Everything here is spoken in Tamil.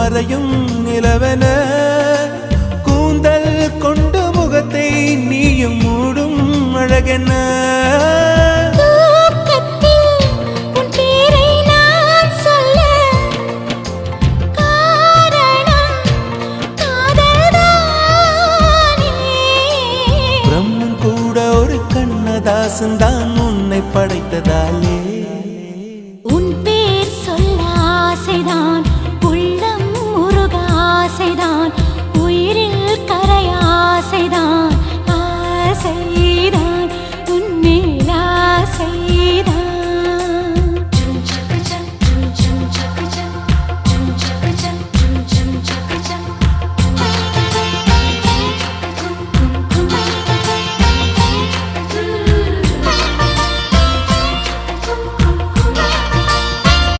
மறையும் நிலவென கூந்தல் கொண்டு முகத்தை நீயும் மூடும் அழகென பிரம்மன் கூட ஒரு கண்ணதாசன் தான் உன்னை படைத்ததாலே